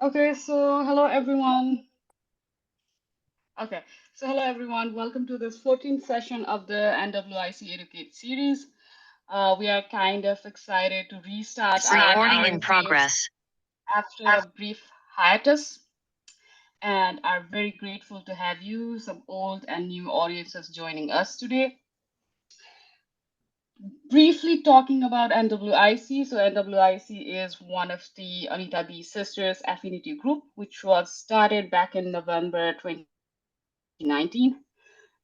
Okay, so hello everyone. Okay, so hello everyone. Welcome to this 14th session of the NWiC Educate series. We are kind of excited to restart Recording our in progress. after a brief hiatus, and are very grateful to have you, some old and new audiences joining us today. Briefly talking about NWiC. So NWiC is one of the Anita B Sisters affinity group, which was started back in November 2019.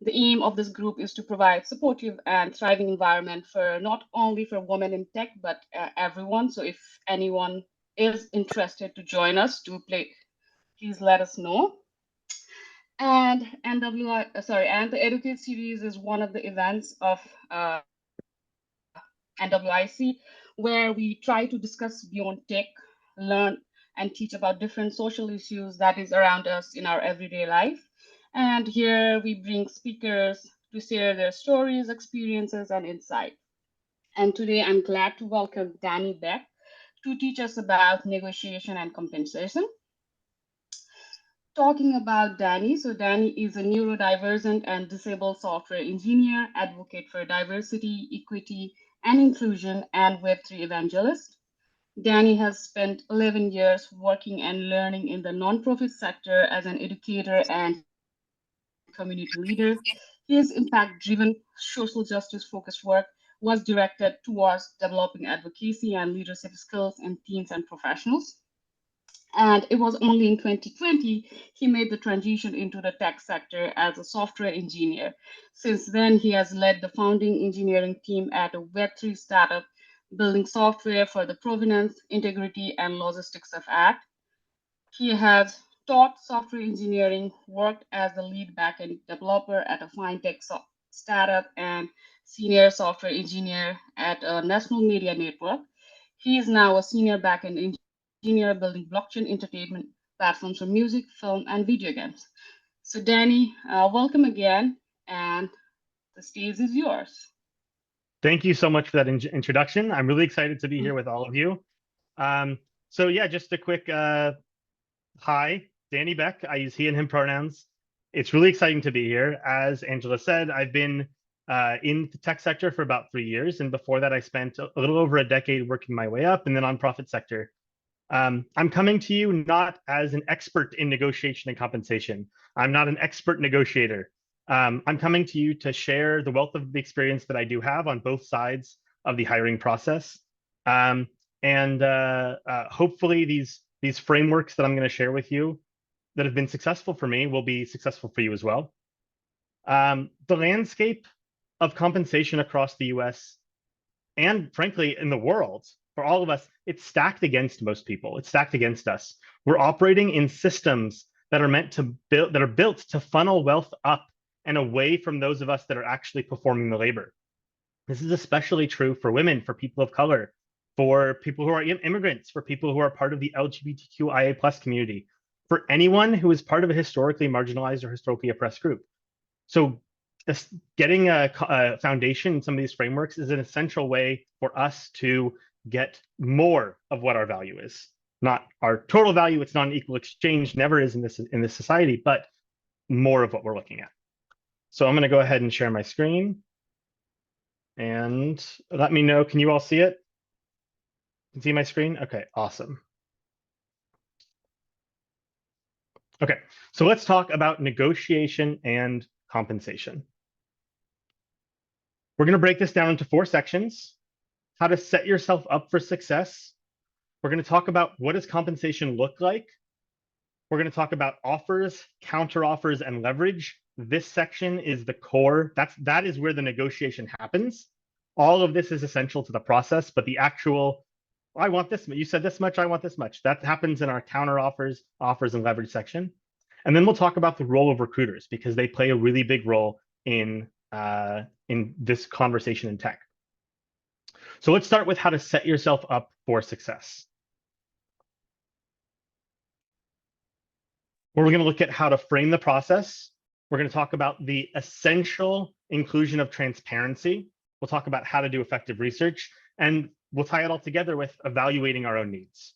The aim of this group is to provide supportive and thriving environment for not only for women in tech, but everyone. So if anyone is interested to join us to play, please let us know. And and the Educate series is one of the events of NWiC, where we try to discuss beyond tech, learn and teach about different social issues that is around us in our everyday life. And here we bring speakers to share their stories, experiences, and insight. And today I'm glad to welcome Danny Beck to teach us about negotiation and compensation. Talking about Danny, so Danny is a neurodivergent and disabled software engineer, advocate for diversity, equity, and inclusion, and Web3 evangelist. Danny has spent 11 years working and learning in the nonprofit sector as an educator and community leader. His impact driven, social justice focused work was directed towards developing advocacy and leadership skills in teams and professionals. And it was only in 2020 he made the transition into the tech sector as a software engineer. Since then, he has led the founding engineering team at a Web3 startup, building software for the provenance, integrity, and logistics of act. He has taught software engineering, worked as the lead backend developer at a fintech startup, and senior software engineer at a national media network. He is now a senior backend engineer building blockchain entertainment platforms for music, film, and video games. So, Danny, welcome again, and the stage is yours. Thank you so much for that introduction. I'm really excited to be here with all of you. So yeah, just a quick hi, Danny Beck. I use he and him pronouns. It's really exciting to be here. As Anjela said, I've been in the tech sector for about 3 years, and before that, I spent a little over a decade working my way up in the nonprofit sector. I'm coming to you not as an expert in negotiation and compensation. I'm not an expert negotiator. I'm coming to you to share the wealth of the experience that I do have on both sides of the hiring process. And hopefully these frameworks that I'm going to share with you that have been successful for me will be successful for you as well. The landscape of compensation across the US and frankly in the world, for all of us, it's stacked against most people. It's stacked against us. We're operating in systems that are meant to build, that are built to funnel wealth up and away from those of us that are actually performing the labor. This is especially true for women, for people of color, for people who are immigrants, for people who are part of the LGBTQIA plus community, for anyone who is part of a historically marginalized or historically oppressed group. So getting a foundation in some of these frameworks is an essential way for us to get more of what our value is. Not our total value, it's not an equal exchange, never is in this society, but more of what we're looking at. So I'm going to go ahead and share my screen. And let me know, can you all see it? Can you see my screen? Okay, awesome. Okay, so let's talk about negotiation and compensation. We're going to break this down into 4 sections. How to set yourself up for success. We're going to talk about what does compensation look like. We're going to talk about offers, counter offers, and leverage. This section is the core. That is where the negotiation happens. All of this is essential to the process, but the actual, I want this much, you said this much, I want this much. That happens in our counter offers, offers, and leverage section. And then we'll talk about the role of recruiters because they play a really big role in this conversation in tech. So let's start with how to set yourself up for success. We're going to look at how to frame the process. We're going to talk about the essential inclusion of transparency. We'll talk about how to do effective research, and we'll tie it all together with evaluating our own needs.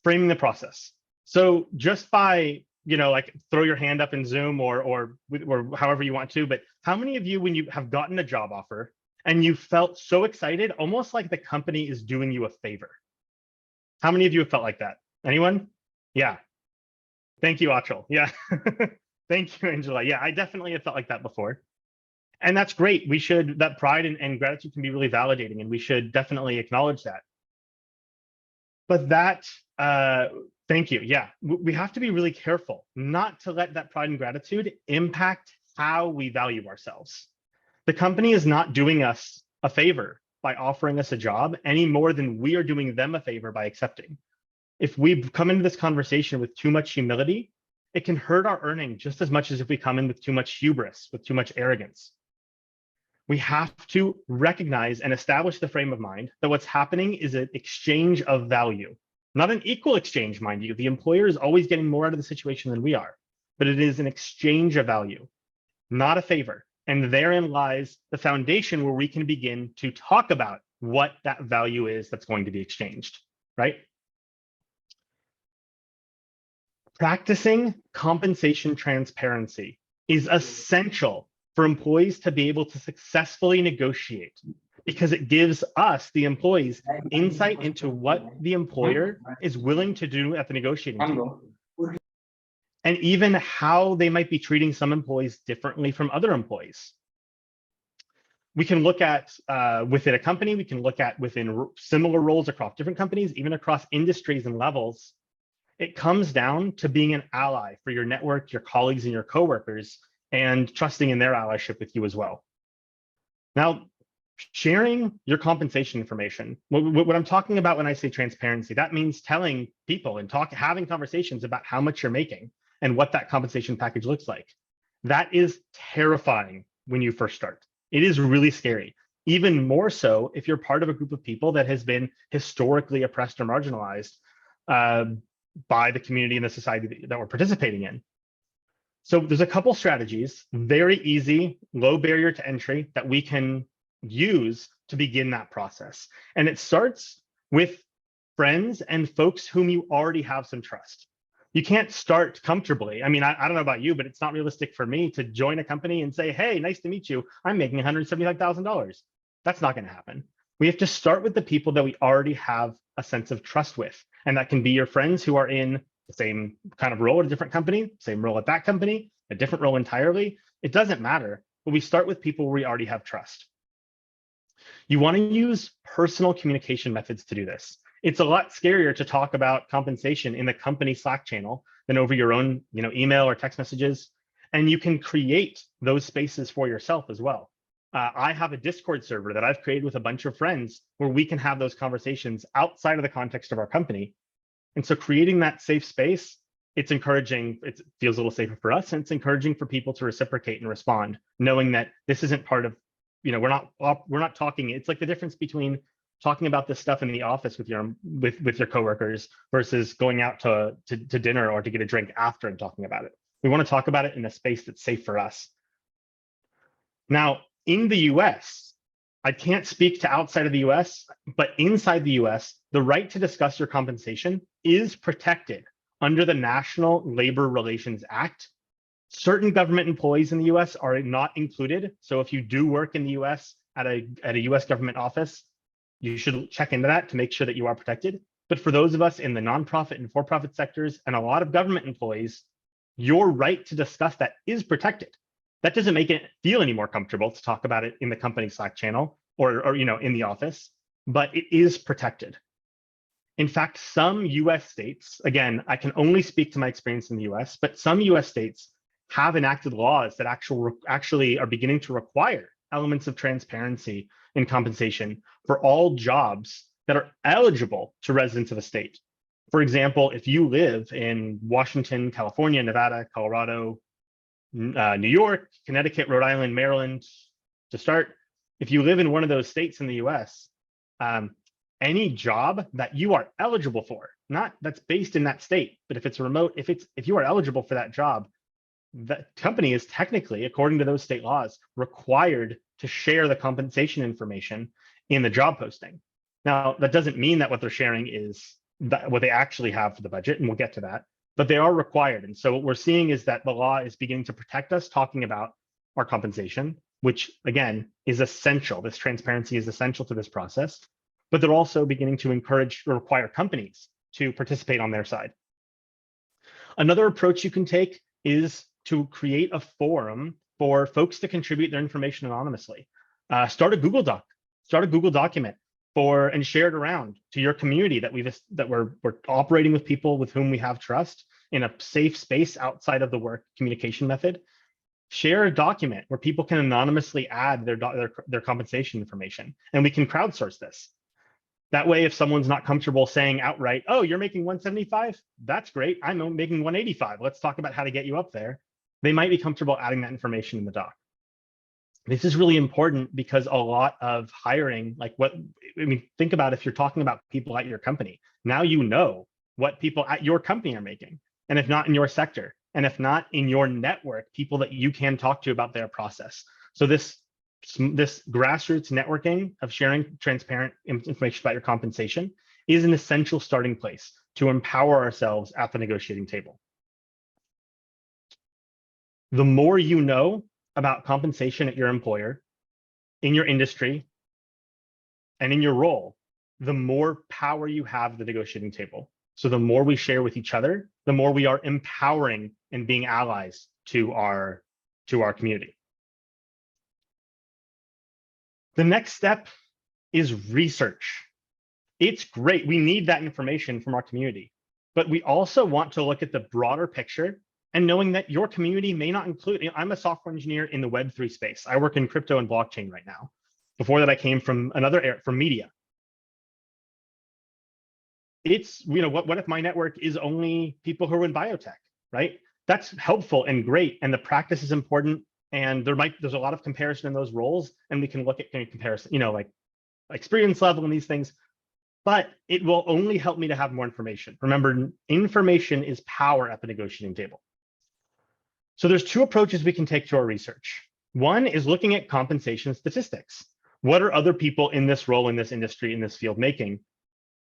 framing the process. So just by, like throw your hand up in Zoom or however you want to, but how many of you, when you have gotten a job offer and you felt so excited, almost like the company is doing you a favor? How many of you have felt like that? Anyone? Yeah. Thank you, Achal. Yeah. Thank you, Anjela. Yeah, I definitely have felt like that before. And that's great. That pride and gratitude can be really validating, and we should definitely acknowledge that. But thank you. Yeah, we have to be really careful not to let that pride and gratitude impact how we value ourselves. The company is not doing us a favor by offering us a job any more than we are doing them a favor by accepting. If we come into this conversation with too much humility, it can hurt our earning just as much as if we come in with too much hubris, with too much arrogance. We have to recognize and establish the frame of mind that what's happening is an exchange of value, not an equal exchange, mind you. The employer is always getting more out of the situation than we are, but it is an exchange of value, not a favor. And therein lies the foundation where we can begin to talk about what that value is that's going to be exchanged, right? Practicing compensation transparency is essential for employees to be able to successfully negotiate, because it gives us, the employees, insight into what the employer is willing to do at the negotiating table, and even how they might be treating some employees differently from other employees. We can look at within a company, we can look at within similar roles across different companies, even across industries and levels. It comes down to being an ally for your network, your colleagues, and your coworkers, and trusting in their allyship with you as well. Now, sharing your compensation information, what I'm talking about when I say transparency, that means telling people and having conversations about how much you're making and what that compensation package looks like. That is terrifying when you first start. It is really scary. Even more so if you're part of a group of people that has been historically oppressed or marginalized by the community and the society that we're participating in. So there's a couple strategies, very easy, low barrier to entry, that we can use to begin that process. And it starts with friends and folks whom you already have some trust. You can't start comfortably. I mean, I don't know about you, but it's not realistic for me to join a company and say, hey, nice to meet you, I'm making $175,000. That's not going to happen. We have to start with the people that we already have a sense of trust with. And that can be your friends who are in the same kind of role at a different company, same role at that company, a different role entirely. It doesn't matter, but we start with people where we already have trust. You want to use personal communication methods to do this. It's a lot scarier to talk about compensation in the company Slack channel than over your own, email or text messages. And you can create those spaces for yourself as well. I have a Discord server that I've created with a bunch of friends where we can have those conversations outside of the context of our company. And so creating that safe space, it's encouraging, it feels a little safer for us, and it's encouraging for people to reciprocate and respond, knowing that this isn't part of, we're not talking, it's like the difference between talking about this stuff in the office with your coworkers versus going out to dinner or to get a drink after and talking about it. We want to talk about it in a space that's safe for us. Now, in the US, I can't speak to outside of the US, but inside the US, the right to discuss your compensation is protected under the National Labor Relations Act. Certain government employees in the US are not included. So if you do work in the US at a US government office, you should check into that to make sure that you are protected. But for those of us in the nonprofit and for-profit sectors and a lot of government employees, your right to discuss that is protected. That doesn't make it feel any more comfortable to talk about it in the company Slack channel or in the office, but it is protected. In fact, some US states, again, I can only speak to my experience in the US, but some US states have enacted laws that actually are beginning to require elements of transparency in compensation for all jobs that are eligible to residents of a state. For example, if you live in Washington, California, Nevada, Colorado, New York, Connecticut, Rhode Island, Maryland, to start, if you live in one of those states in the US, any job that you are eligible for, not that's based in that state, but if it's remote, if you are eligible for that job, that company is technically, according to those state laws, required to share the compensation information in the job posting. Now, that doesn't mean that what they're sharing is what they actually have for the budget, and we'll get to that, but they are required. And so what we're seeing is that the law is beginning to protect us talking about our compensation, which again is essential. This transparency is essential to this process, but they're also beginning to encourage or require companies to participate on their side. Another approach you can take is to create a forum for folks to contribute their information anonymously. Start a Google Doc, start a Google document and share it around to your community that we're operating with people with whom we have trust in a safe space outside of the work communication method. Share a document where people can anonymously add their compensation information, and we can crowdsource this. That way, if someone's not comfortable saying outright, oh, you're making 175, that's great, I'm making 185, let's talk about how to get you up there, they might be comfortable adding that information in the doc. This is really important because a lot of hiring, think about if you're talking about people at your company, now you know what people at your company are making, and if not in your sector, and if not in your network, people that you can talk to about their process. So this grassroots networking of sharing transparent information about your compensation is an essential starting place to empower ourselves at the negotiating table. The more you know about compensation at your employer, in your industry, and in your role, the more power you have at the negotiating table. So the more we share with each other, the more we are empowering and being allies to our community. The next step is research. It's great. We need that information from our community, but we also want to look at the broader picture and knowing that your community may not include, I'm a software engineer in the Web3 space. I work in crypto and blockchain right now. Before that, I came from from media. It's, what if my network is only people who are in biotech, right? That's helpful and great, and the practice is important. And there's a lot of comparison in those roles, and we can look at comparison, like experience level and these things, but it will only help me to have more information. Remember, information is power at the negotiating table. So there's two approaches we can take to our research. One is looking at compensation statistics. What are other people in this role, in this industry, in this field making?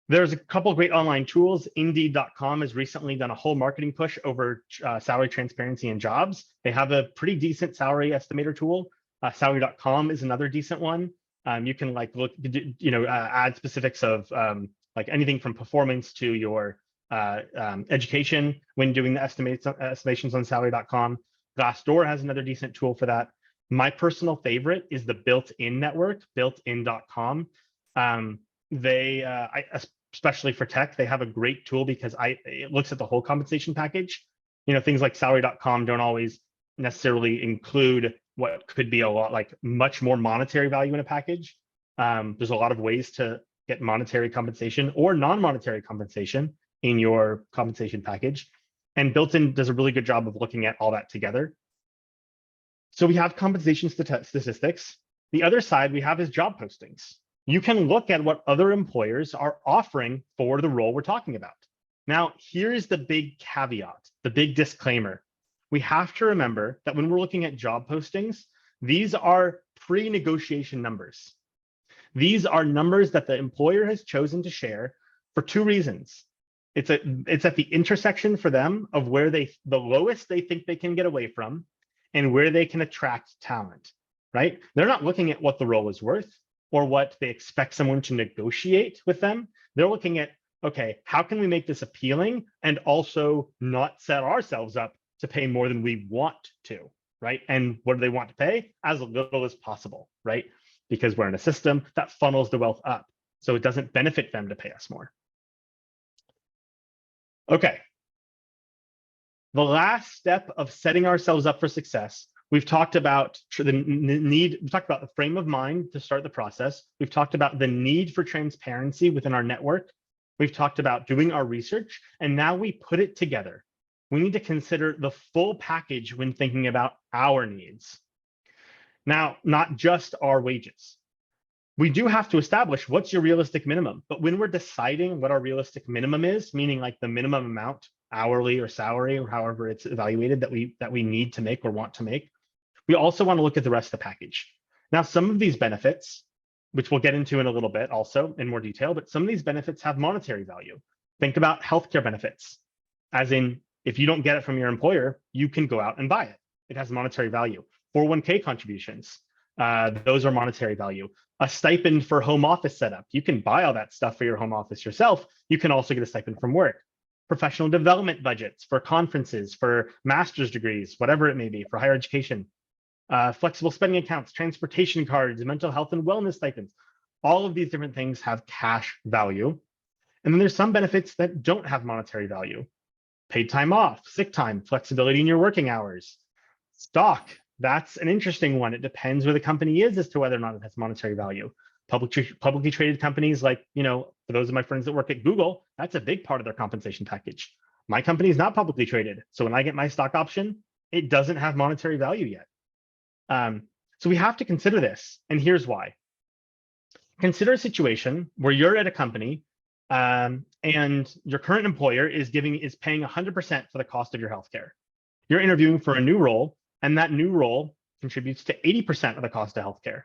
There's a couple of great online tools. Indeed.com has recently done a whole marketing push over salary transparency and jobs. They have a pretty decent salary estimator tool. Salary.com is another decent one. You can look, add specifics of anything from performance to your education when doing the estimations on salary.com. Glassdoor has another decent tool for that. My personal favorite is the built-in network, builtin.com. Especially for tech, they have a great tool because it looks at the whole compensation package. Things like salary.com don't always necessarily include what could be a lot much more monetary value in a package. There's a lot of ways to get monetary compensation or non-monetary compensation in your compensation package. And Built-in does a really good job of looking at all that together. So we have compensation statistics. The other side we have is job postings. You can look at what other employers are offering for the role we're talking about. Now, here's the big caveat, the big disclaimer. We have to remember that when we're looking at job postings, these are pre-negotiation numbers. These are numbers that the employer has chosen to share for two reasons. It's at the intersection for them of where the lowest they think they can get away from and where they can attract talent, right? They're not looking at what the role is worth or what they expect someone to negotiate with them. They're looking at, okay, how can we make this appealing and also not set ourselves up to pay more than we want to, right? And what do they want to pay? As little as possible, right? Because we're in a system that funnels the wealth up. So it doesn't benefit them to pay us more. Okay. The last step of setting ourselves up for success, we've talked about the need, we've talked about the frame of mind to start the process. We've talked about the need for transparency within our network. We've talked about doing our research, and now we put it together. We need to consider the full package when thinking about our needs. Now, not just our wages. We do have to establish what's your realistic minimum, but when we're deciding what our realistic minimum is, meaning like the minimum amount, hourly or salary or however it's evaluated that we need to make or want to make, we also want to look at the rest of the package. Now, some of these benefits, which we'll get into in a little bit also in more detail, but some of these benefits have monetary value. Think about healthcare benefits, as in if you don't get it from your employer, you can go out and buy it. It has monetary value. 401k contributions, those are monetary value. A stipend for home office setup. You can buy all that stuff for your home office yourself. You can also get a stipend from work. Professional development budgets for conferences, for master's degrees, whatever it may be, for higher education. Flexible spending accounts, transportation cards, mental health and wellness stipends. All of these different things have cash value. And then there's some benefits that don't have monetary value. Paid time off, sick time, flexibility in your working hours. Stock, that's an interesting one. It depends where the company is as to whether or not it has monetary value. Publicly traded companies like, for those of my friends that work at Google, that's a big part of their compensation package. My company is not publicly traded. So when I get my stock option, it doesn't have monetary value yet. So we have to consider this, and here's why. Consider a situation where you're at a company and your current employer is paying 100% for the cost of your healthcare. You're interviewing for a new role, and that new role contributes to 80% of the cost of healthcare.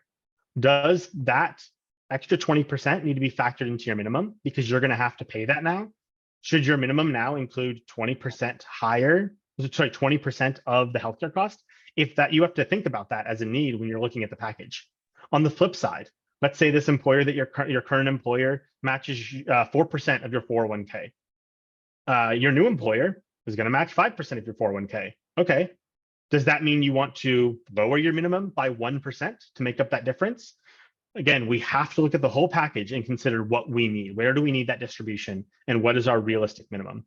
Does that extra 20% need to be factored into your minimum because you're going to have to pay that now? Should your minimum now include 20% of the healthcare cost? If that, you have to think about that as a need when you're looking at the package. On the flip side, let's say this employer that your current employer matches 4% of your 401k. Your new employer is going to match 5% of your 401k. Okay. Does that mean you want to lower your minimum by 1% to make up that difference? Again, we have to look at the whole package and consider what we need. Where do we need that distribution? And what is our realistic minimum?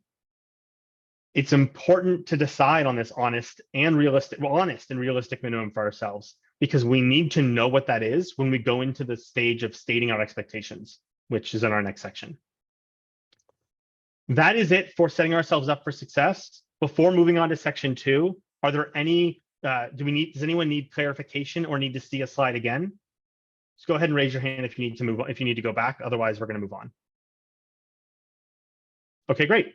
It's important to decide on this honest and realistic minimum for ourselves, because we need to know what that is when we go into the stage of stating our expectations, which is in our next section. That is it for setting ourselves up for success. Before moving on to section 2, are there any, does anyone need clarification or need to see a slide again? Just go ahead and raise your hand if you need to move on, if you need to go back. Otherwise, we're going to move on. Okay, great.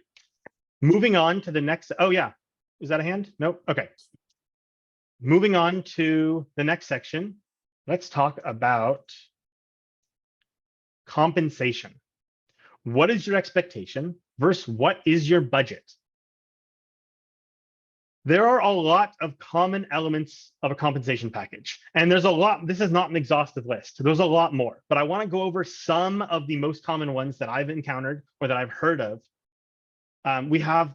Moving on to the next, oh yeah, is that a hand? Nope, okay. Moving on to the next section, let's talk about compensation. What is your expectation versus what is your budget? There are a lot of common elements of a compensation package, and there's a lot. This is not an exhaustive list. There's a lot more, but I want to go over some of the most common ones that I've encountered or that I've heard of. We have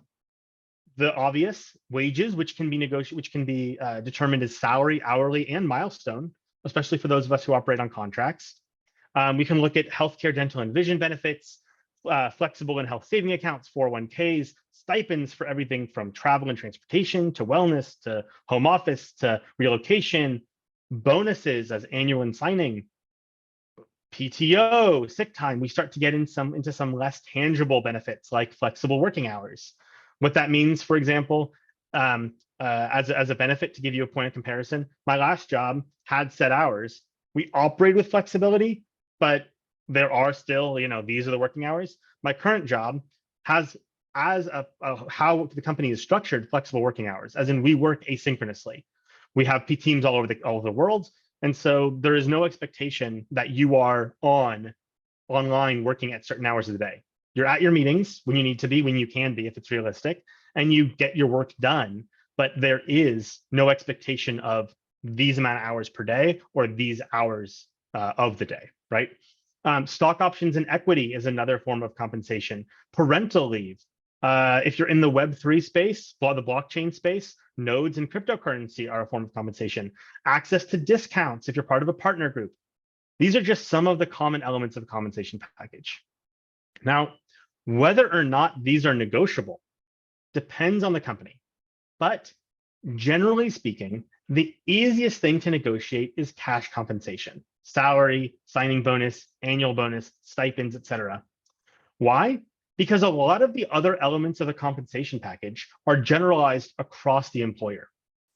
the obvious wages, which can be negotiated, which can be determined as salary, hourly, and milestone, especially for those of us who operate on contracts. We can look at healthcare, dental, and vision benefits, flexible and health saving accounts, 401ks, stipends for everything from travel and transportation to wellness to home office to relocation, bonuses as annual and signing, PTO, sick time. We start to get into some less tangible benefits like flexible working hours. What that means, for example, as a benefit, to give you a point of comparison, my last job had set hours. We operate with flexibility, but there are still, these are the working hours. My current job has, as how the company is structured, flexible working hours, as in we work asynchronously. We have teams all over the world. And so there is no expectation that you are online working at certain hours of the day. You're at your meetings when you need to be, when you can be, if it's realistic, and you get your work done. But there is no expectation of these amount of hours per day or these hours of the day, right? Stock options and equity is another form of compensation. Parental leave. If you're in the Web3 space, the blockchain space, nodes and cryptocurrency are a form of compensation. Access to discounts if you're part of a partner group. These are just some of the common elements of the compensation package. Now, whether or not these are negotiable depends on the company. But generally speaking, the easiest thing to negotiate is cash compensation. Salary, signing bonus, annual bonus, stipends, etc. Why? Because a lot of the other elements of the compensation package are generalized across the employer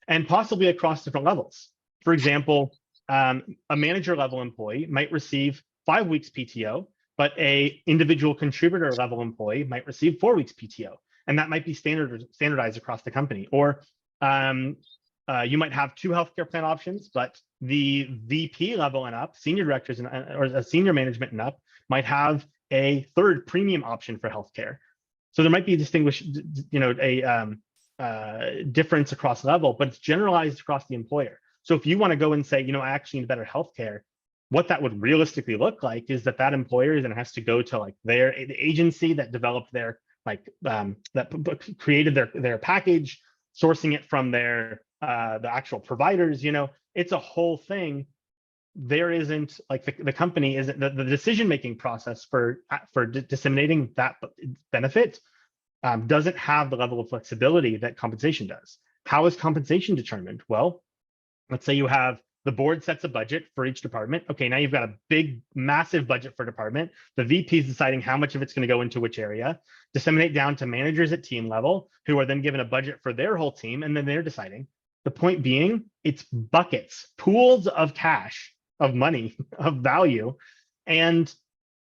and possibly across different levels. For example, a manager level employee might receive 5 weeks PTO, but a individual contributor level employee might receive 4 weeks PTO, and that might be standardized across the company. Or you might have 2 healthcare plan options, but the VP level and up, senior directors or senior management and up might have a 3rd premium option for healthcare. So there might be a difference across level, but it's generalized across the employer. So if you want to go and say, I actually need better healthcare, what that would realistically look like is that employer then has to go to like the agency that developed their that created their package, sourcing it from the actual providers. It's a whole thing. There isn't like the company isn't the decision-making process for disseminating that benefit doesn't have the level of flexibility that compensation does. How is compensation determined? Well, let's say you have the board sets a budget for each department. Okay, now you've got a big, massive budget for department. The VP is deciding how much of it's going to go into which area, disseminate down to managers at team level, who are then given a budget for their whole team, and then they're deciding. The point being, it's buckets, pools of cash, of money, of value, and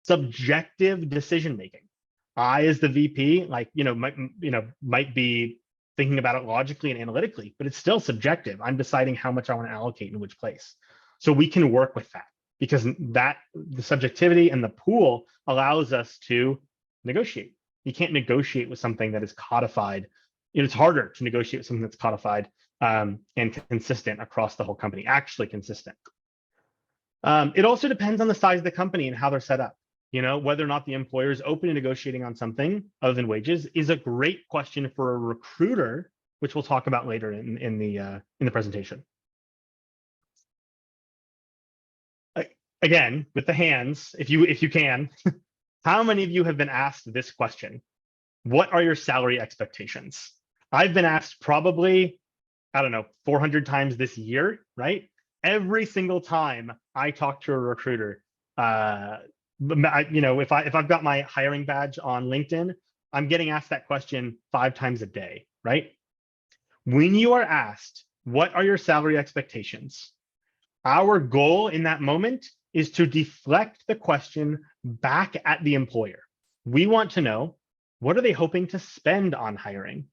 subjective decision making. I, as the VP, might be thinking about it logically and analytically, but it's still subjective. I'm deciding how much I want to allocate in which place. So we can work with that because the subjectivity and the pool allows us to negotiate. You can't negotiate with something that is codified. It's harder to negotiate with something that's codified and consistent across the whole company, actually consistent. It also depends on the size of the company and how they're set up. Whether or not the employer is open to negotiating on something other than wages is a great question for a recruiter, which we'll talk about later in the presentation. Again, with the hands, if you can, how many of you have been asked this question? What are your salary expectations? I've been asked probably, 400 times this year, right? Every single time I talk to a recruiter, if I've got my hiring badge on LinkedIn, I'm getting asked that question 5 times a day, right? When you are asked, what are your salary expectations? Our goal in that moment is to deflect the question back at the employer. We want to know, what are they hoping to spend on hiring?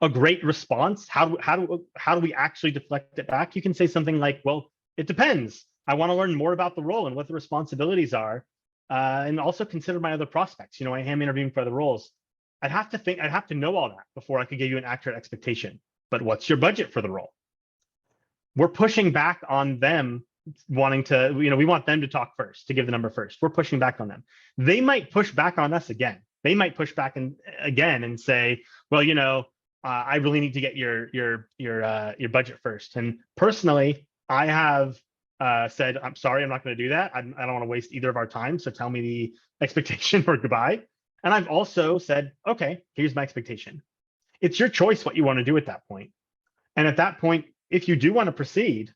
A great response, how do we actually deflect it back? You can say something like, well, it depends. I want to learn more about the role and what the responsibilities are, and also consider my other prospects. I am interviewing for other roles. I'd have to know all that before I could give you an accurate expectation. But what's your budget for the role? We're pushing back on them wanting to, we want them to talk first, to give the number first. We're pushing back on them. They might push back on us again. They might push back again and say, well, I really need to get your budget first. And personally, I have said, I'm sorry, I'm not going to do that. I don't want to waste either of our time. So tell me the expectation or goodbye. And I've also said, okay, here's my expectation. It's your choice what you want to do at that point. And at that point, if you do want to proceed,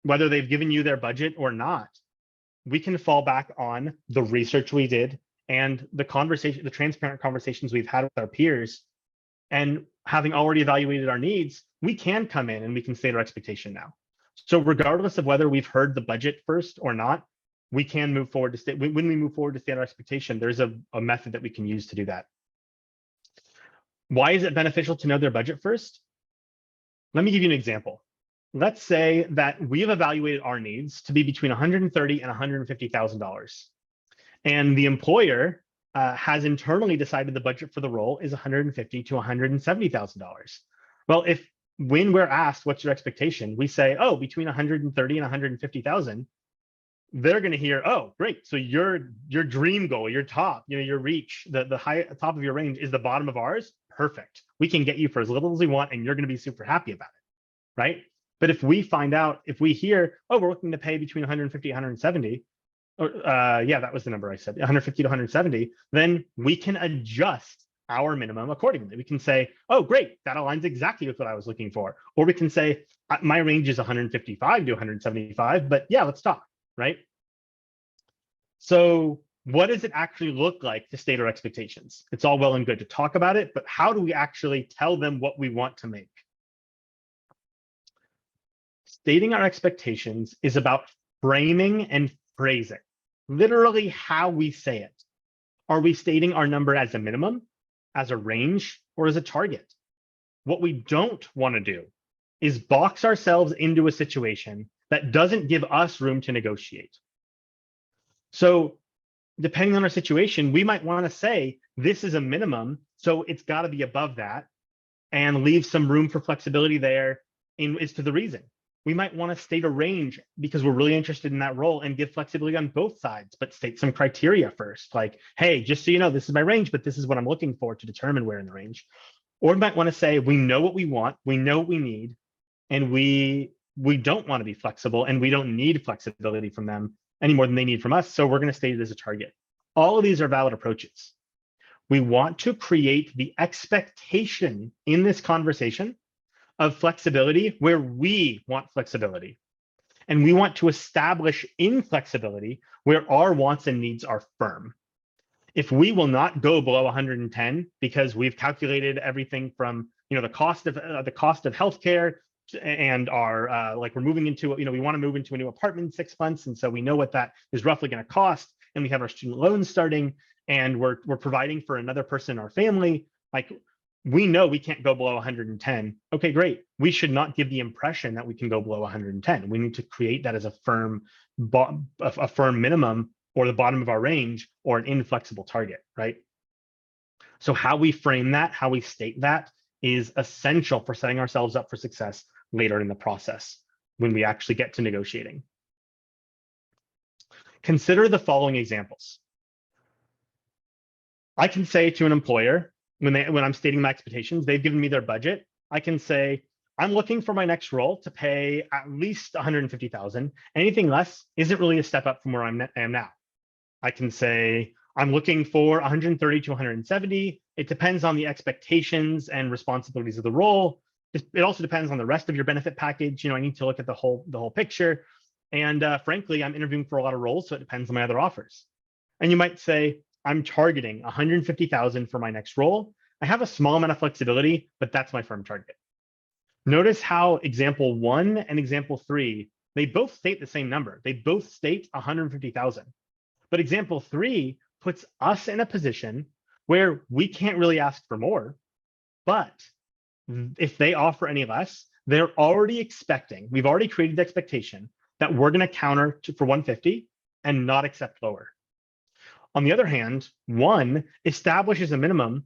whether they've given you their budget or not, we can fall back on the research we did and the transparent conversations we've had with our peers. And having already evaluated our needs, we can come in and we can state our expectation now. So regardless of whether we've heard the budget first or not, we can move forward to state, when we move forward to state our expectation, there's a method that we can use to do that. Why is it beneficial to know their budget first? Let me give you an example. Let's say that we have evaluated our needs to be between $130,000 and $150,000. And the employer has internally decided the budget for the role is $150,000 to $170,000. Well, when we're asked, what's your expectation? We say, oh, between $130,000 and $150,000. They're going to hear, oh, great. So your dream goal, your top, your reach, the high top of your range is the bottom of ours. Perfect. We can get you for as little as we want, and you're going to be super happy about it, right? But if we hear, oh, we're looking to pay between 150 and 170, yeah, that was the number I said, 150 to 170, then we can adjust our minimum accordingly. We can say, oh, great, that aligns exactly with what I was looking for. Or we can say, my range is 155 to 175, but yeah, let's talk, right? So what does it actually look like to state our expectations? It's all well and good to talk about it, but how do we actually tell them what we want to make? Stating our expectations is about framing and phrasing, literally how we say it. Are we stating our number as a minimum, as a range, or as a target? What we don't want to do is box ourselves into a situation that doesn't give us room to negotiate. So depending on our situation, we might want to say this is a minimum, so it's got to be above that, and leave some room for flexibility there as to the reason. We might want to state a range because we're really interested in that role and give flexibility on both sides, but state some criteria first. Like, hey, just so you know, this is my range, but this is what I'm looking for to determine where in the range. Or we might want to say, we know what we want, we know what we need, and we don't want to be flexible, and we don't need flexibility from them any more than they need from us. So we're going to state it as a target. All of these are valid approaches. We want to create the expectation in this conversation of flexibility where we want flexibility. And we want to establish inflexibility where our wants and needs are firm. If we will not go below 110 because we've calculated everything from the cost of healthcare and our like we're moving into we want to move into a new apartment in 6 months, and so we know what that is roughly going to cost, and we have our student loans starting, and we're providing for another person in our family, like we know we can't go below 110. Okay, great. We should not give the impression that we can go below 110. We need to create that as a firm minimum or the bottom of our range or an inflexible target, right? So how we frame that, how we state that is essential for setting ourselves up for success later in the process when we actually get to negotiating. Consider the following examples. I can say to an employer, when I'm stating my expectations, they've given me their budget. I can say, I'm looking for my next role to pay at least 150,000. Anything less isn't really a step up from where I am now. I can say, I'm looking for 130 to 170. It depends on the expectations and responsibilities of the role. It also depends on the rest of your benefit package. I need to look at the whole picture. And frankly, I'm interviewing for a lot of roles, so it depends on my other offers. And you might say, I'm targeting 150,000 for my next role. I have a small amount of flexibility, but that's my firm target. Notice how example 1 and example 3, they both state the same number. They both state 150,000. But example 3 puts us in a position where we can't really ask for more, but if they offer any less, they're already expecting, we've already created the expectation that we're going to counter for 150 and not accept lower. On the other hand, 1 establishes a minimum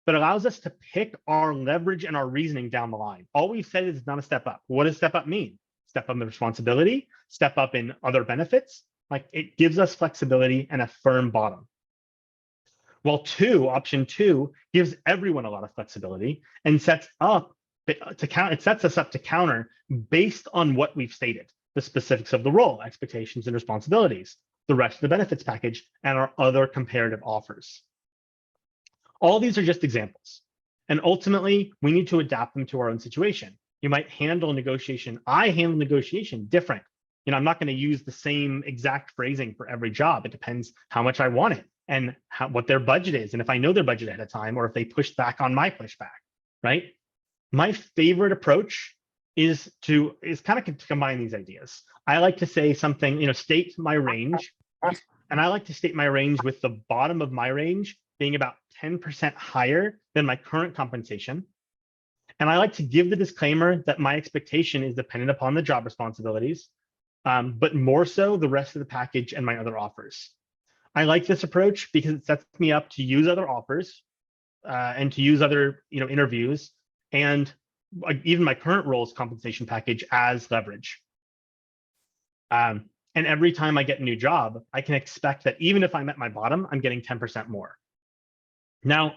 but allows us to pick our leverage and our reasoning down the line. All we've said is not a step up. What does step up mean? Step up in responsibility, step up in other benefits. Like it gives us flexibility and a firm bottom. While option 2 gives everyone a lot of flexibility and sets us up to counter based on what we've stated, the specifics of the role, expectations and responsibilities, the rest of the benefits package, and our other comparative offers. All these are just examples. And ultimately, we need to adapt them to our own situation. You might handle negotiation. I handle negotiation different. I'm not going to use the same exact phrasing for every job. It depends how much I want it and what their budget is, and if I know their budget ahead of time, or if they push back on my pushback, right? My favorite approach is kind of to combine these ideas. I like to say something, state my range, and I like to state my range with the bottom of my range being about 10% higher than my current compensation. And I like to give the disclaimer that my expectation is dependent upon the job responsibilities, but more so the rest of the package and my other offers. I like this approach because it sets me up to use other offers and to use other interviews and even my current role's compensation package as leverage. And every time I get a new job, I can expect that even if I'm at my bottom, I'm getting 10% more. Now,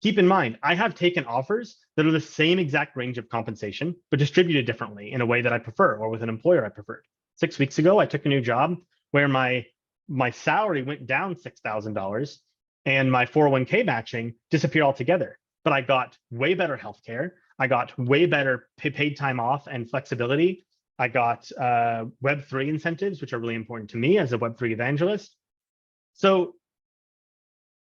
keep in mind, I have taken offers that are the same exact range of compensation, but distributed differently in a way that I prefer, or with an employer I preferred. 6 weeks ago, I took a new job where my salary went down $6,000 and my 401k matching disappeared altogether. But I got way better healthcare. I got way better paid time off and flexibility. I got Web3 incentives, which are really important to me as a Web3 evangelist. So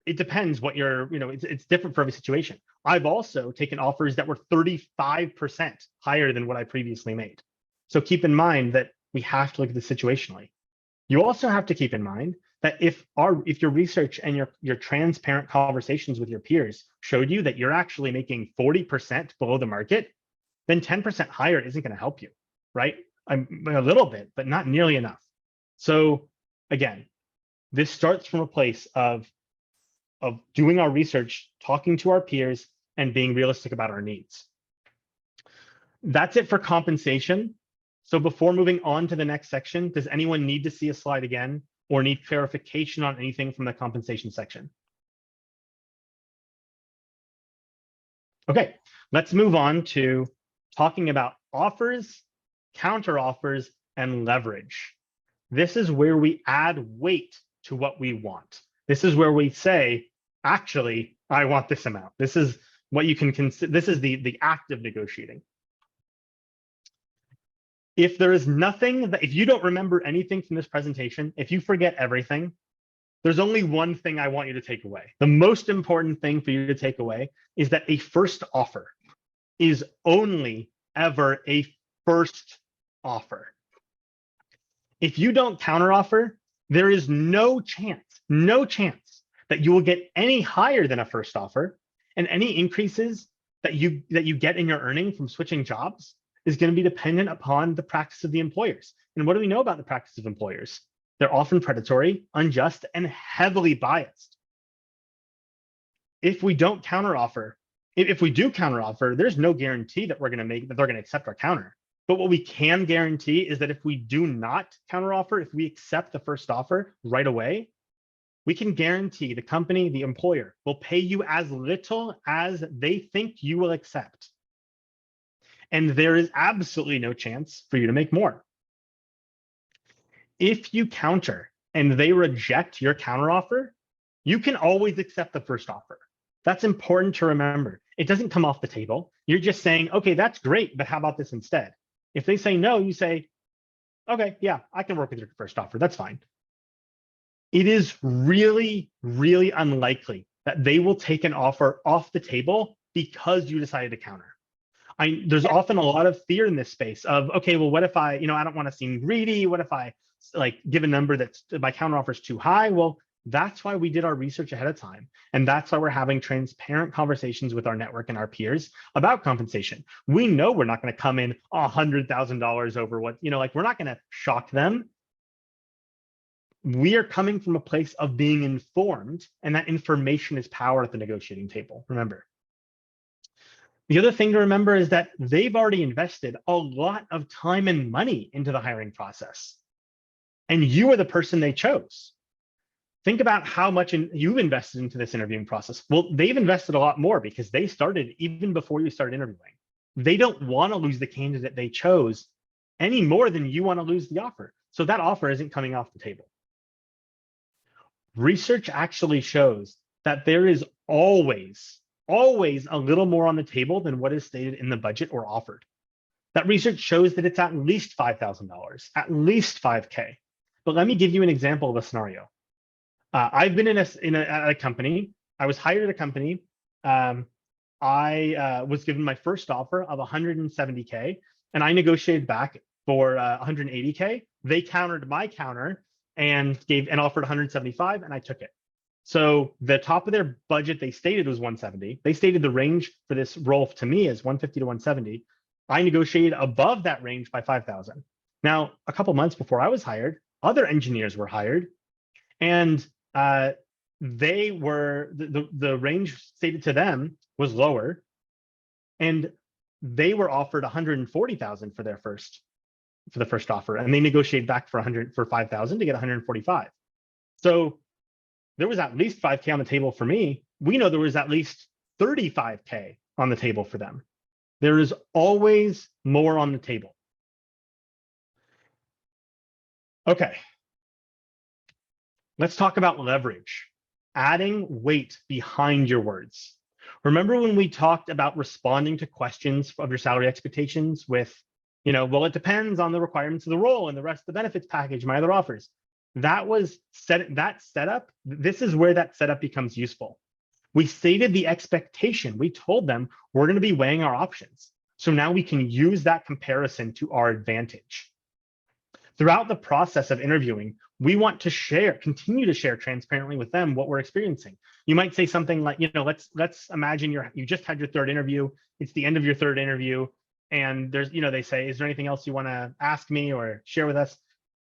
it depends what it's different for every situation. I've also taken offers that were 35% higher than what I previously made. So keep in mind that we have to look at this situationally. You also have to keep in mind that if your research and your transparent conversations with your peers showed you that you're actually making 40% below the market, then 10% higher isn't going to help you, right? A little bit, but not nearly enough. So again, This starts from a place of doing our research, talking to our peers, and being realistic about our needs. That's it for compensation. So before moving on to the next section, does anyone need to see a slide again or need clarification on anything from the compensation section? Okay, let's move on to talking about offers, counter offers, and leverage. This is where we add weight to what we want. This is where we say, actually, I want this amount. This is what you can consider. This is the act of negotiating. If there is nothing that, if you don't remember anything from this presentation, if you forget everything, there's only one thing I want you to take away. The most important thing for you to take away is that a first offer is only ever a first offer. If you don't counteroffer, there is no chance that you will get any higher than a first offer, and any increases that you get in your earning from switching jobs is going to be dependent upon the practice of the employers. And what do we know about the practice of employers? They're often predatory, unjust, and heavily biased. If we don't counteroffer, if we do counteroffer, there's no guarantee that they're going to accept our counter. But what we can guarantee is that if we do not counteroffer, if we accept the first offer right away, we can guarantee the company, the employer, will pay you as little as they think you will accept. And there is absolutely no chance for you to make more. If you counter and they reject your counteroffer, you can always accept the first offer. That's important to remember. It doesn't come off the table. You're just saying, okay, that's great, but how about this instead? If they say no, you say, okay, yeah, I can work with your first offer. That's fine. It is really, really unlikely that they will take an offer off the table because you decided to counter. There's often a lot of fear in this space of, okay, well, what if I don't want to seem greedy? What if I give a number that's my counteroffer is too high? Well, that's why we did our research ahead of time. And that's why we're having transparent conversations with our network and our peers about compensation. We know we're not going to come in $100,000 over what, we're not going to shock them. We are coming from a place of being informed, and that information is power at the negotiating table, remember. The other thing to remember is that they've already invested a lot of time and money into the hiring process, and you are the person they chose. Think about how much you've invested into this interviewing process. Well, they've invested a lot more because they started even before you started interviewing. They don't want to lose the candidate they chose any more than you want to lose the offer. So that offer isn't coming off the table. Research actually shows that there is always a little more on the table than what is stated in the budget or offered. That research shows that it's at least $5,000, at least $5K. But let me give you an example of a scenario. I've been at a company. I was hired at a company. I was given my first offer of 170K, and I negotiated back for 180K. They countered my counter and offered 175, and I took it. So the top of their budget they stated was 170. They stated the range for this role to me is 150 to 170. I negotiated above that range by 5,000. Now, a couple months before I was hired, other engineers were hired, and they were the range stated to them was lower, and they were offered 140,000 for the first offer, and they negotiated back for 5,000 to get 145. So there was at least 5K on the table for me. We know there was at least 35K on the table for them. There is always more on the table. Okay. Let's talk about leverage, adding weight behind your words. Remember when we talked about responding to questions of your salary expectations with, well, it depends on the requirements of the role and the rest of the benefits package, my other offers. That setup, this is where that setup becomes useful. We stated the expectation. We told them we're going to be weighing our options. So now we can use that comparison to our advantage. Throughout the process of interviewing, we want to continue to share transparently with them what we're experiencing. You might say something like, let's imagine you just had your third interview. It's the end of your third interview. And there's, they say, is there anything else you want to ask me or share with us?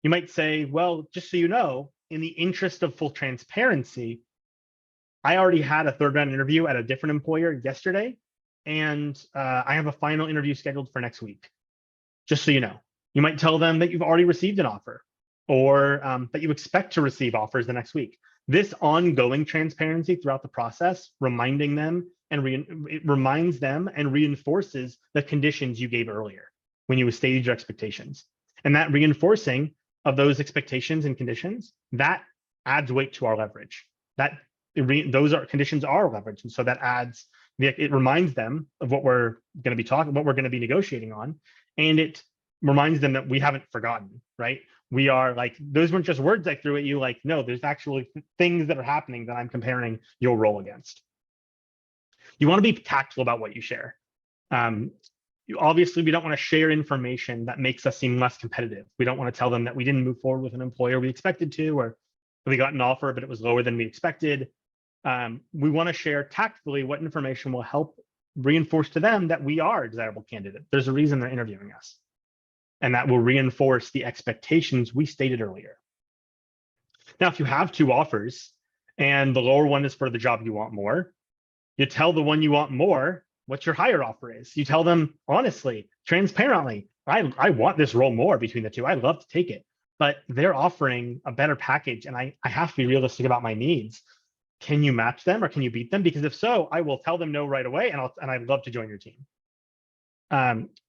You might say, well, just so you know, in the interest of full transparency, I already had a third round interview at a different employer yesterday, and I have a final interview scheduled for next week. Just so you know, you might tell them that you've already received an offer, or that you expect to receive offers the next week. This ongoing transparency throughout the process, reminding them and it reminds them and reinforces the conditions you gave earlier when you stated your expectations. And that reinforcing of those expectations and conditions, that adds weight to our leverage. Those conditions are leverage, and so that adds it reminds them of what we're going to be negotiating on, and it reminds them that we haven't forgotten, right? We are like, those weren't just words I threw at you. Like, no, there's actually things that are happening that I'm comparing your role against. You want to be tactful about what you share. Obviously, we don't want to share information that makes us seem less competitive. We don't want to tell them that we didn't move forward with an employer we expected to, or we got an offer, but it was lower than we expected. We want to share tactfully what information will help reinforce to them that we are a desirable candidate. There's a reason they're interviewing us. And that will reinforce the expectations we stated earlier. Now, if you have two offers and the lower one is for the job you want more, you tell the one you want more what your higher offer is. You tell them honestly, transparently, I want this role more between the two. I'd love to take it, but they're offering a better package and I have to be realistic about my needs. Can you match them or can you beat them? Because if so, I will tell them no right away and I'd love to join your team.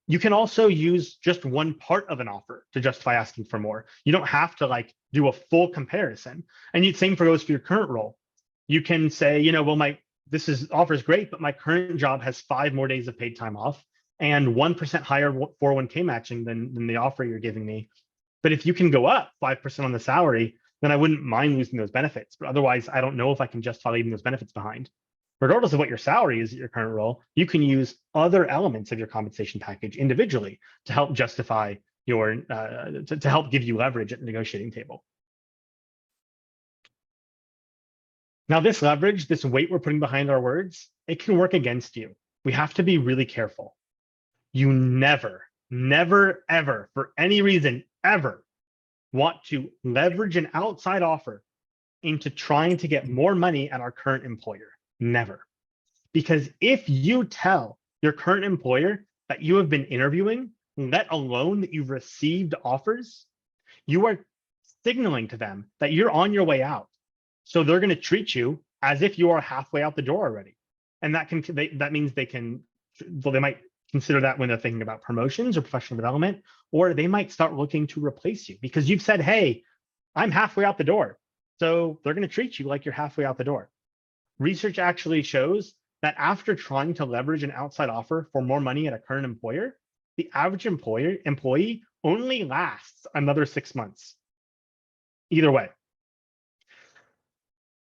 You can also use just one part of an offer to justify asking for more. You don't have to do a full comparison. And same goes for your current role. You can say, well, offer is great, but my current job has 5 more days of paid time off and 1% higher 401k matching than the offer you're giving me. But if you can go up 5% on the salary, then I wouldn't mind losing those benefits. But otherwise, I don't know if I can justify leaving those benefits behind. Regardless of what your salary is at your current role, you can use other elements of your compensation package individually to help justify to help give you leverage at the negotiating table. Now, this leverage, this weight we're putting behind our words, it can work against you. We have to be really careful. You never, ever, for any reason, ever want to leverage an outside offer into trying to get more money at our current employer. Never. Because if you tell your current employer that you have been interviewing, let alone that you've received offers, you are signaling to them that you're on your way out. So they're going to treat you as if you are halfway out the door already. And that means they might consider that when they're thinking about promotions or professional development, or they might start looking to replace you because you've said, hey, I'm halfway out the door. So they're going to treat you like you're halfway out the door. Research actually shows that after trying to leverage an outside offer for more money at a current employer, the average employee only lasts another 6 months. Either way.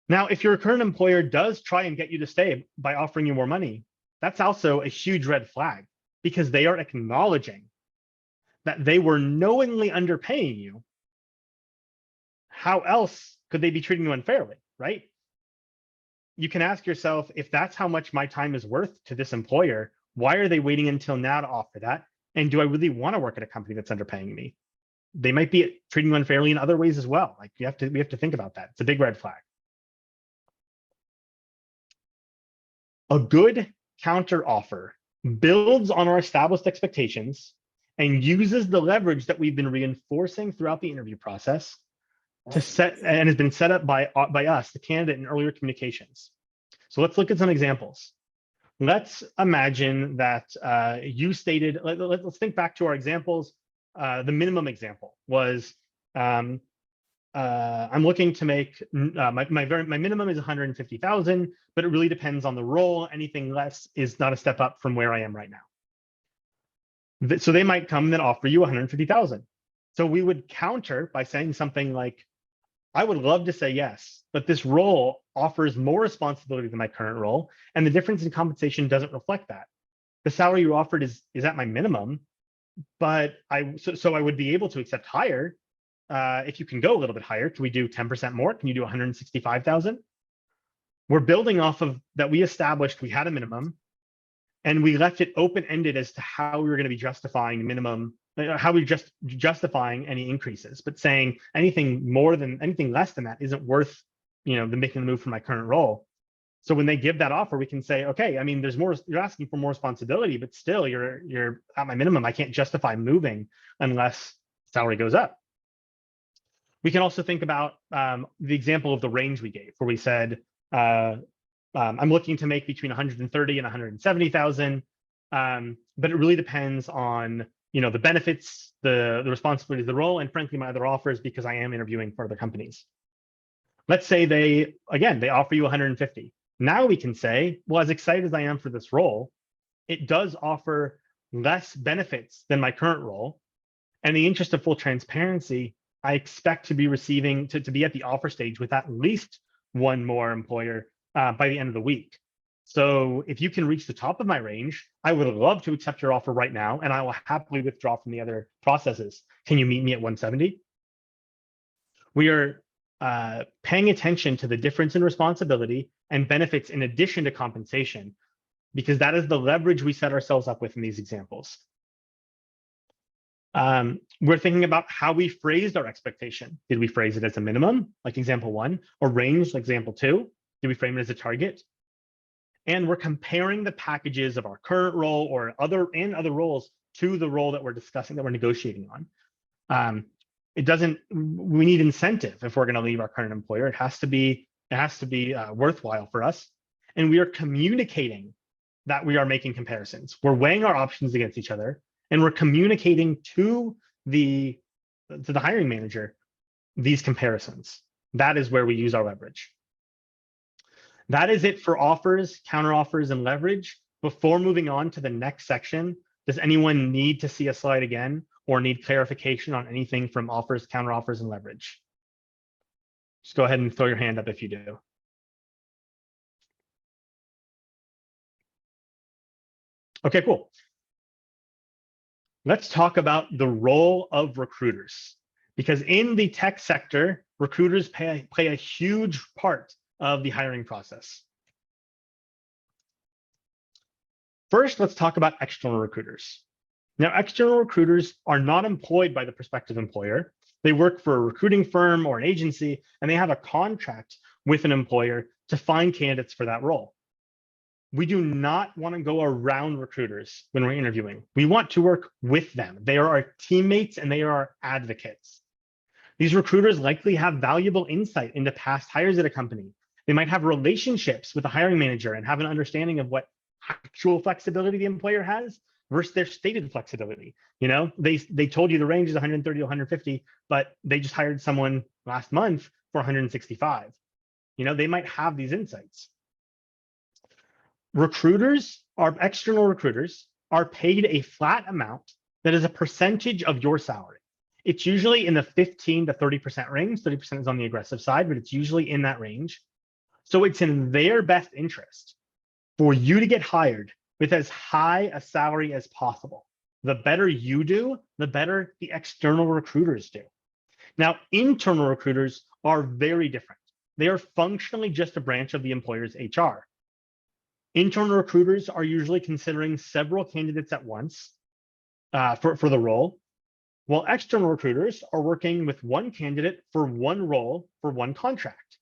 Now, if your current employer does try and get you to stay by offering you more money, that's also a huge red flag because they are acknowledging that they were knowingly underpaying you. How else could they be treating you unfairly, right? You can ask yourself, if that's how much my time is worth to this employer, why are they waiting until now to offer that? And do I really want to work at a company that's underpaying me? They might be treating you unfairly in other ways as well. We have to think about that. It's a big red flag. A good counter offer builds on our established expectations and uses the leverage that we've been reinforcing throughout the interview process to set and has been set up by us, the candidate, in earlier communications. So let's look at some examples. Let's imagine that you stated, let's think back to our examples. The minimum example was, I'm looking to make, my minimum is 150,000, but it really depends on the role. Anything less is not a step up from where I am right now. So they might come and offer you 150,000. So we would counter by saying something like, I would love to say yes, but this role offers more responsibility than my current role, and the difference in compensation doesn't reflect that. The salary you offered is at my minimum, but so I would be able to accept higher. If you can go a little bit higher, can we do 10% more? Can you do 165,000? We're building off of that. We established we had a minimum, and we left it open-ended as to how we were going to be justifying the minimum how we just justifying any increases, but saying anything less than that isn't worth, the making the move from my current role. So when they give that offer, we can say, okay, I mean, there's more, you're asking for more responsibility, but still you're at my minimum. I can't justify moving unless salary goes up. We can also think about the example of the range we gave, where we said, I'm looking to make between 130 and 170,000, but it really depends on the benefits, the responsibilities of the role, and frankly my other offers, because I am interviewing for other companies. Let's say they offer you 150. Now we can say, well, as excited as I am for this role, it does offer less benefits than my current role. And in the interest of full transparency, I expect to be receiving to be at the offer stage with at least one more employer by the end of the week. So if you can reach the top of my range, I would love to accept your offer right now, and I will happily withdraw from the other processes. Can you meet me at 170? We are paying attention to the difference in responsibility and benefits in addition to compensation, because that is the leverage we set ourselves up with in these examples. We're thinking about how we phrased our expectation. Did we phrase it as a minimum, like example 1, or range, like example 2? Did we frame it as a target? And we're comparing the packages of our current role or other roles to the role that we're discussing, that we're negotiating on. We need incentive if we're going to leave our current employer. It has to be worthwhile for us. And we are communicating that we are making comparisons. We're weighing our options against each other, and we're communicating to the hiring manager these comparisons. That is where we use our leverage. That is it for offers, counteroffers, and leverage. Before moving on to the next section, does anyone need to see a slide again or need clarification on anything from offers, counteroffers, and leverage? Just go ahead and throw your hand up if you do. Okay, cool. Let's talk about the role of recruiters, because in the tech sector, recruiters play a huge part of the hiring process. First, let's talk about external recruiters. Now, external recruiters are not employed by the prospective employer. They work for a recruiting firm or an agency, and they have a contract with an employer to find candidates for that role. We do not want to go around recruiters when we're interviewing. We want to work with them. They are our teammates and they are our advocates. These recruiters likely have valuable insight into past hires at a company. They might have relationships with the hiring manager and have an understanding of what actual flexibility the employer has versus their stated flexibility. They told you the range is 130 to 150, but they just hired someone last month for 165. They might have these insights. External recruiters are paid a flat amount that is a percentage of your salary. It's usually in the 15 to 30% range. 30% is on the aggressive side, but it's usually in that range. So it's in their best interest for you to get hired with as high a salary as possible. The better you do, the better the external recruiters do. Now, internal recruiters are very different. They are functionally just a branch of the employer's HR. Internal recruiters are usually considering several candidates at once for the role, while external recruiters are working with one candidate for one role for one contract.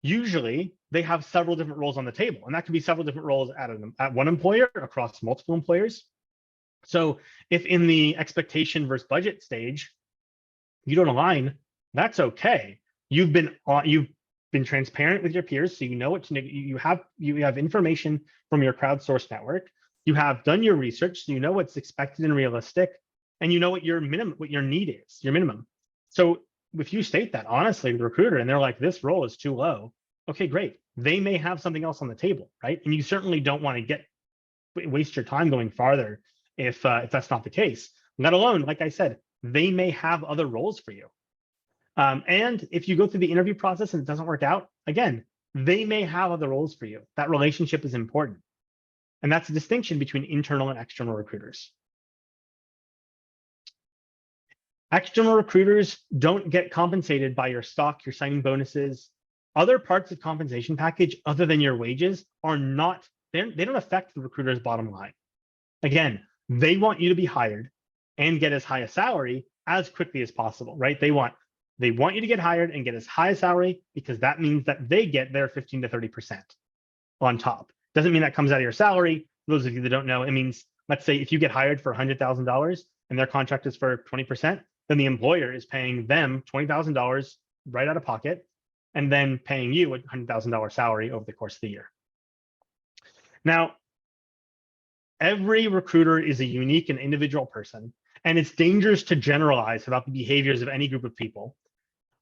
Usually, they have several different roles on the table, and that can be several different roles at one employer across multiple employers. So if in the expectation versus budget stage, you don't align, that's okay. You've been transparent with your peers, so you know what you have information from your crowdsourced network. You have done your research, so you know what's expected and realistic, and you know what your need is, your minimum. So if you state that honestly to the recruiter and they're like, this role is too low, okay, great. They may have something else on the table, right? And you certainly don't want to waste your time going farther if that's not the case. Let alone, like I said, they may have other roles for you. And if you go through the interview process and it doesn't work out, again, they may have other roles for you. That relationship is important. And that's a distinction between internal and external recruiters. External recruiters don't get compensated by your stock, your signing bonuses. Other parts of compensation package other than your wages are they don't affect the recruiter's bottom line. Again, they want you to be hired, and get as high a salary as quickly as possible, right? They want you to get hired and get as high a salary because that means that they get their 15 to 30% on top. Doesn't mean that comes out of your salary. For those of you that don't know, it means, let's say if you get hired for $100,000 and their contract is for 20%, then the employer is paying them $20,000 right out of pocket and then paying you a $100,000 salary over the course of the year. Now, every recruiter is a unique and individual person, and it's dangerous to generalize about the behaviors of any group of people.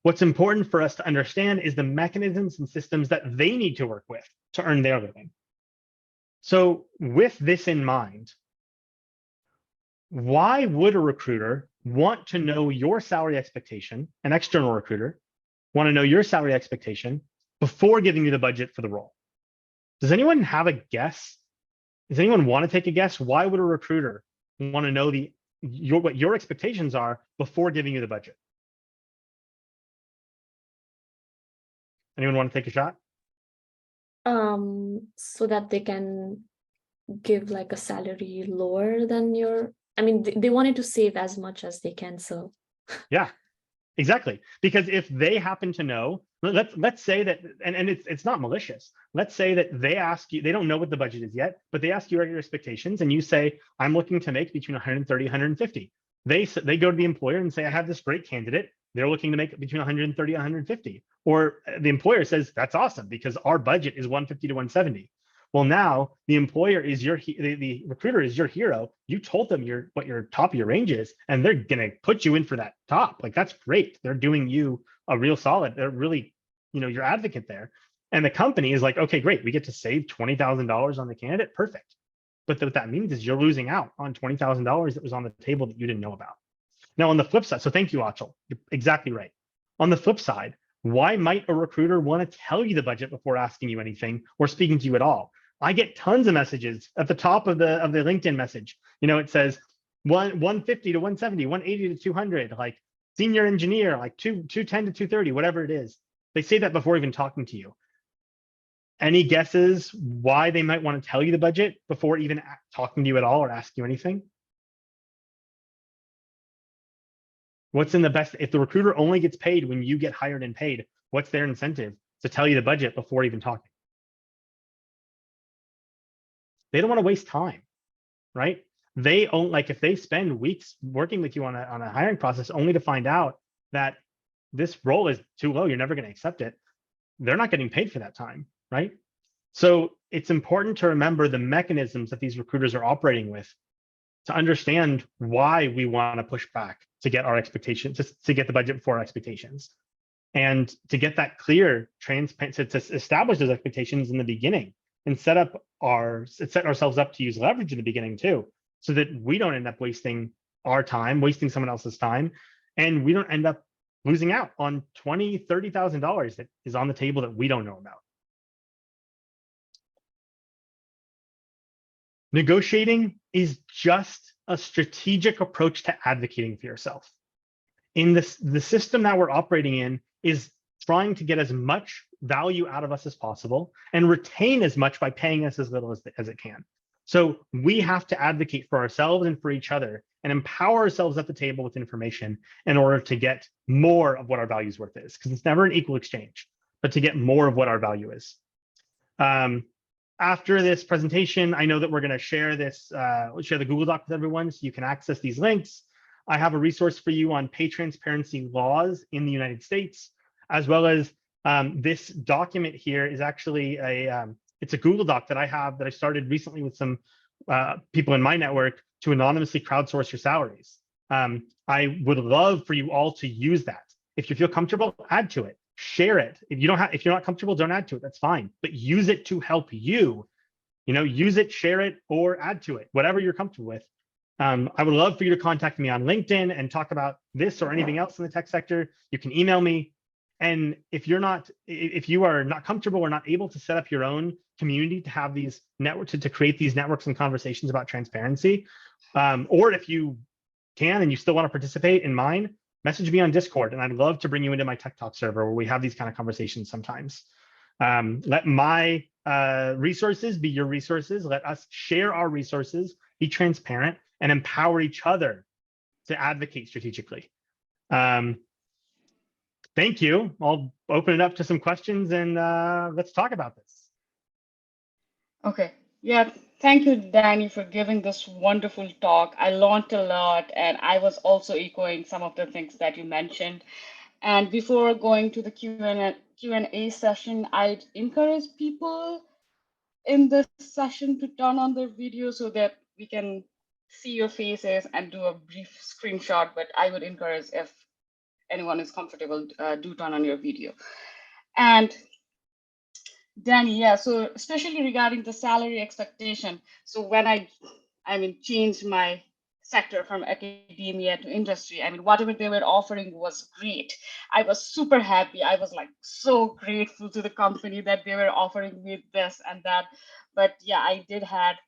What's important for us to understand is the mechanisms and systems that they need to work with to earn their living. So with this in mind, why would a recruiter want to know your salary expectation, an external recruiter, want to know your salary expectation before giving you the budget for the role? Does anyone have a guess? Does anyone want to take a guess? Why would a recruiter want to know what your expectations are before giving you the budget? Anyone want to take a shot? So that they can give like a salary lower than your, I mean, they wanted to save as much as they can, so. Yeah, exactly. Because if they happen to know, let's say that, and it's not malicious. Let's say that they ask you, they don't know what the budget is yet, but they ask you your expectations and you say, I'm looking to make between 130, 150. They go to the employer and say, I have this great candidate. They're looking to make between 130, 150. Or the employer says, that's awesome because our budget is 150 to 170. Well, now the employer is the recruiter is your hero. You told them what your top of your range is, and they're gonna put you in for that top. Like, that's great. They're doing you a real solid. They're really, your advocate there. And the company is like, okay, great. We get to save $20,000 on the candidate. Perfect. But what that means is you're losing out on $20,000 that was on the table that you didn't know about. Now, on the flip side, so thank you, Anjela. You're exactly right. On the flip side, why might a recruiter want to tell you the budget before asking you anything or speaking to you at all? I get tons of messages at the top of the LinkedIn message. It says 150 to 170, 180 to 200, like senior engineer, like 210 to 230, whatever it is. They say that before even talking to you. Any guesses why they might want to tell you the budget before even talking to you at all or ask you anything? What's in the best, if the recruiter only gets paid when you get hired and paid, what's their incentive to tell you the budget before even talking? They don't want to waste time, right? They own, like, if they spend weeks working with you on a hiring process only to find out that this role is too low, you're never going to accept it, they're not getting paid for that time, right? So it's important to remember the mechanisms that these recruiters are operating with to understand why we want to push back to get our expectations, to get the budget before our expectations. And to get that clear, transparent, to establish those expectations in the beginning and set ourselves up to use leverage in the beginning too, so that we don't end up wasting our time, wasting someone else's time, and we don't end up losing out on $20,000, $30,000 that is on the table that we don't know about. Negotiating is just a strategic approach to advocating for yourself. In the system that we're operating in is trying to get as much value out of us as possible and retain as much by paying us as little as it can. So we have to advocate for ourselves and for each other and empower ourselves at the table with information in order to get more of what our value's worth is, because it's never an equal exchange, but to get more of what our value is. After this presentation, I know that we're going to share share the Google Doc with everyone so you can access these links. I have a resource for you on pay transparency laws in the United States, as well as this document here is actually it's a Google Doc that I started recently with some people in my network to anonymously crowdsource your salaries. I would love for you all to use that. If you feel comfortable, add to it. Share it. If you're not comfortable, don't add to it. That's fine. But use it to help you. Use it, share it, or add to it, whatever you're comfortable with. I would love for you to contact me on LinkedIn and talk about this or anything else in the tech sector. You can email me. And if you are not comfortable or not able to set up your own community to have these networks, to create these networks and conversations about transparency, or if you can and you still want to participate in mine, message me on Discord, and I'd love to bring you into my Tech Talk server where we have these kind of conversations sometimes. Let my resources be your resources. Let us share our resources, be transparent, and empower each other to advocate strategically. Thank you. I'll open it up to some questions and let's talk about this. Okay. Yeah. Thank you, Danny, for giving this wonderful talk. I learned a lot, and I was also echoing some of the things that you mentioned. And before going to the Q&A session, I'd encourage people in this session to turn on their video so that we can see your faces and do a brief screenshot. But I would encourage, if anyone is comfortable, do turn on your video. And Danny, yeah, so especially regarding the salary expectation. So when I changed my sector from academia to industry, whatever they were offering was great. I was super happy. I was like so grateful to the company that they were offering me this and that. But yeah, I did had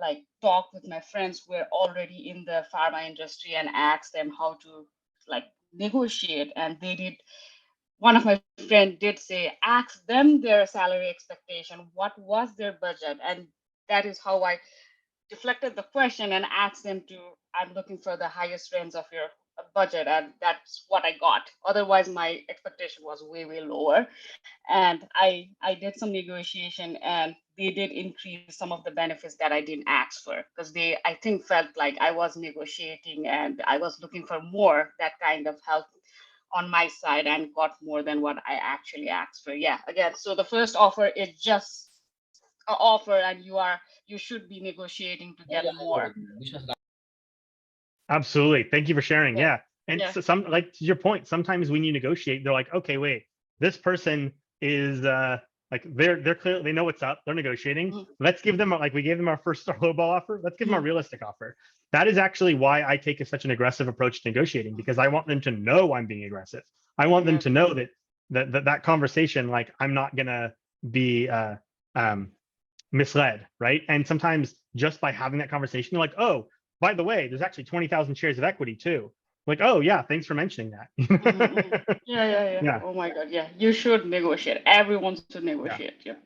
like talk with my friends who were already in the pharma industry and asked them how to like negotiate, and they did. One of my friend did say, ask them their salary expectation, what was their budget? And that is how I deflected the question and asked them to, I'm looking for the highest range of your budget, and that's what I got. Otherwise, my expectation was way, way lower. And I did some negotiation, and they did increase some of the benefits that I didn't ask for, because they, I think, felt like I was negotiating and I was looking for more, that kind of help on my side, and got more than what I actually asked for. Yeah, again, so the first offer is just an offer, and you should be negotiating to get more. Absolutely. Thank you for sharing. Yeah. Yeah. And Yeah. so some, like to your point, sometimes when you negotiate, they're like, okay, wait, this person is like they're clearly, they know what's up. They're negotiating. Mhm. Let's give them like we gave them our first lowball offer. Let's give them a Mhm. realistic offer. That is actually why I take such an aggressive approach to negotiating, because I want them to know I'm being aggressive. I want them Yeah. to know that conversation, like I'm not gonna be misled, right? And sometimes just by having that conversation, they're like, oh, by the way, there's actually 20,000 shares of equity too. Like, oh yeah, thanks for mentioning that. Yeah. Yeah. Oh my God. Yeah. You should negotiate. Everyone should negotiate. Yeah.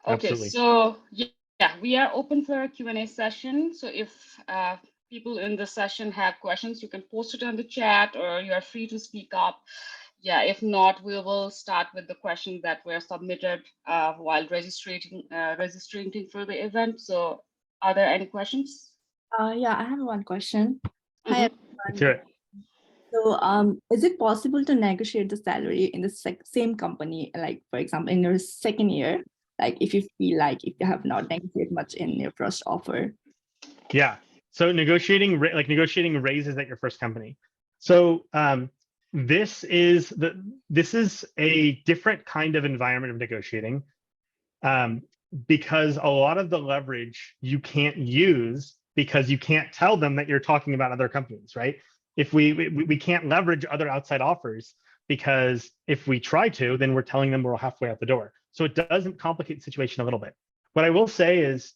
Okay. Absolutely. So yeah, we are open for a Q&A session. So if people in the session have questions, you can post it on the chat, or you are free to speak up. Yeah, if not, we will start with the questions that were submitted while registering for the event. So are there any questions? Yeah, I have one question. Hi, Mhm. Let's hear everyone. it. So, is it possible to negotiate the salary in the same company, like for example, in your second year, like if you feel like if you have not negotiated much in your first offer? Yeah. So negotiating raises at your first company. So this is a different kind of environment of negotiating, because a lot of the leverage you can't use because you can't tell them that you're talking about other companies, right? If we can't leverage other outside offers, because if we try to, then we're telling them we're halfway out the door. So it doesn't complicate the situation a little bit. What I will say is,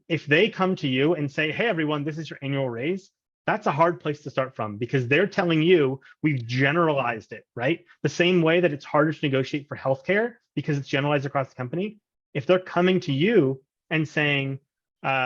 if they come to you and say, hey, everyone, this is your annual raise, that's a hard place to start from, because they're telling you we've generalized it, right? The same way that it's harder to negotiate for healthcare because it's generalized across the company. If they're coming to you and saying,